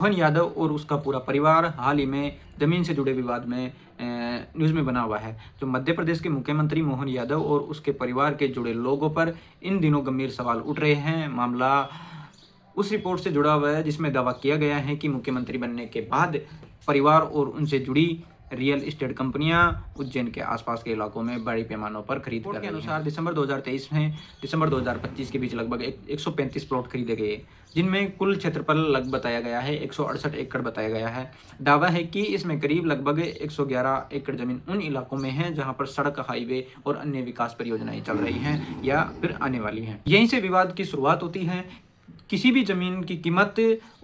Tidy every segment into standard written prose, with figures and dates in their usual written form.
मोहन यादव और उसका पूरा परिवार हाल ही में जमीन से जुड़े विवाद में न्यूज़ में बना हुआ है। जो मध्य प्रदेश के मुख्यमंत्री मोहन यादव और उसके परिवार के जुड़े लोगों पर इन दिनों गंभीर सवाल उठ रहे हैं। मामला उस रिपोर्ट से जुड़ा हुआ है जिसमें दावा किया गया है कि मुख्यमंत्री बनने के बाद परिवार और उनसे जुड़ी रियल एस्टेट कंपनियां उज्जैन के आसपास के इलाकों में बड़ी पैमानों पर खरीद कर रही हैं। के अनुसार दिसंबर 2023 में दिसंबर 2025 के बीच लगभग 135 प्लॉट खरीदे गए, जिनमें कुल क्षेत्रफल लगभग बताया गया है 168 एकड़ बताया गया है। दावा है कि इसमें करीब लगभग 111 एकड़ जमीन उन इलाकों में है जहां पर सड़क, हाईवे और अन्य विकास परियोजनाएं चल रही हैं या फिर आने वाली हैं। यहीं से विवाद की शुरुआत होती है। किसी भी ज़मीन की कीमत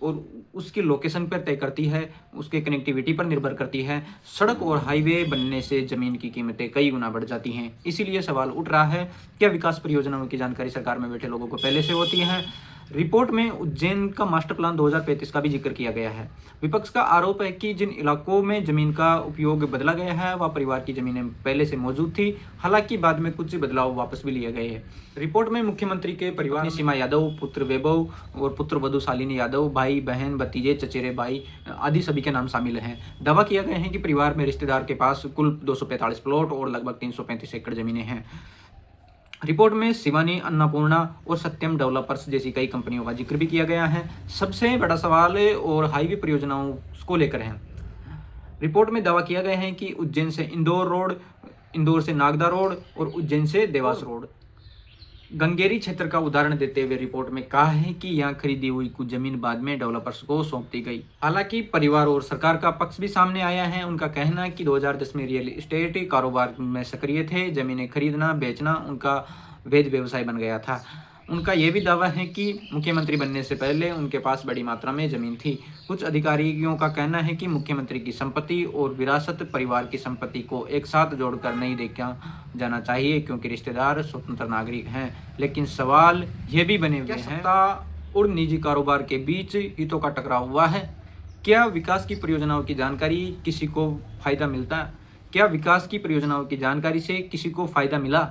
और उसकी लोकेशन पर तय करती है, उसके कनेक्टिविटी पर निर्भर करती है। सड़क और हाईवे बनने से ज़मीन की कीमतें कई गुना बढ़ जाती हैं। इसीलिए सवाल उठ रहा है, क्या विकास परियोजनाओं की जानकारी सरकार में बैठे लोगों को पहले से होती है? रिपोर्ट में उज्जैन का मास्टर प्लान 2035 का भी जिक्र किया गया है। विपक्ष का आरोप है कि जिन इलाकों में जमीन का उपयोग बदला गया है वह परिवार की जमीनें पहले से मौजूद थी, हालांकि बाद में कुछ बदलाव वापस भी लिए गए हैं। रिपोर्ट में मुख्यमंत्री के परिवार में सीमा यादव, पुत्र वैभव और पुत्र वधू शालिनी यादव, भाई बहन, भतीजे, चचेरे भाई आदि सभी के नाम शामिल हैं। दावा किया गया है कि परिवार में रिश्तेदार के पास कुल 245 प्लॉट और लगभग 335 एकड़ जमीनें हैं। रिपोर्ट में शिवानी, अन्नपूर्णा और सत्यम डेवलपर्स जैसी कई कंपनियों का जिक्र भी किया गया है। सबसे बड़ा सवाल और हाईवे परियोजनाओं को लेकर है। रिपोर्ट में दावा किया गया है कि उज्जैन से इंदौर रोड, इंदौर से नागदा रोड और उज्जैन से देवास रोड, गंगेरी क्षेत्र का उदाहरण देते हुए रिपोर्ट में कहा है कि यहां खरीदी हुई कुछ जमीन बाद में डेवलपर्स को सौंप दी गई। हालांकि परिवार और सरकार का पक्ष भी सामने आया है। उनका कहना है कि 2010 में रियल एस्टेट कारोबार में सक्रिय थे, जमीनें खरीदना बेचना उनका वैध व्यवसाय बन गया था। उनका यह भी दावा है कि मुख्यमंत्री बनने से पहले उनके पास बड़ी मात्रा में जमीन थी। कुछ अधिकारियों का कहना है कि मुख्यमंत्री की संपत्ति और विरासत परिवार की संपत्ति को एक साथ जोड़कर नहीं देखा जाना चाहिए, क्योंकि रिश्तेदार स्वतंत्र नागरिक हैं। लेकिन सवाल ये भी बने हुए हैं, सत्ता और निजी कारोबार के बीच हितों का टकराव हुआ है? क्या विकास की परियोजनाओं की जानकारी किसी को फायदा मिलता है? क्या विकास की परियोजनाओं की जानकारी से किसी को फायदा मिला?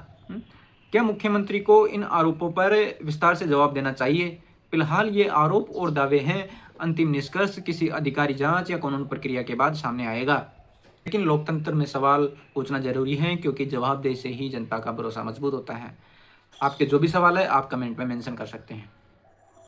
क्या मुख्यमंत्री को इन आरोपों पर विस्तार से जवाब देना चाहिए? फिलहाल ये आरोप और दावे हैं। अंतिम निष्कर्ष किसी अधिकारी जांच या कानून प्रक्रिया के बाद सामने आएगा। लेकिन लोकतंत्र में सवाल पूछना जरूरी है, क्योंकि जवाबदेही से ही जनता का भरोसा मजबूत होता है। आपके जो भी सवाल है आप कमेंट में मेंशन कर सकते हैं।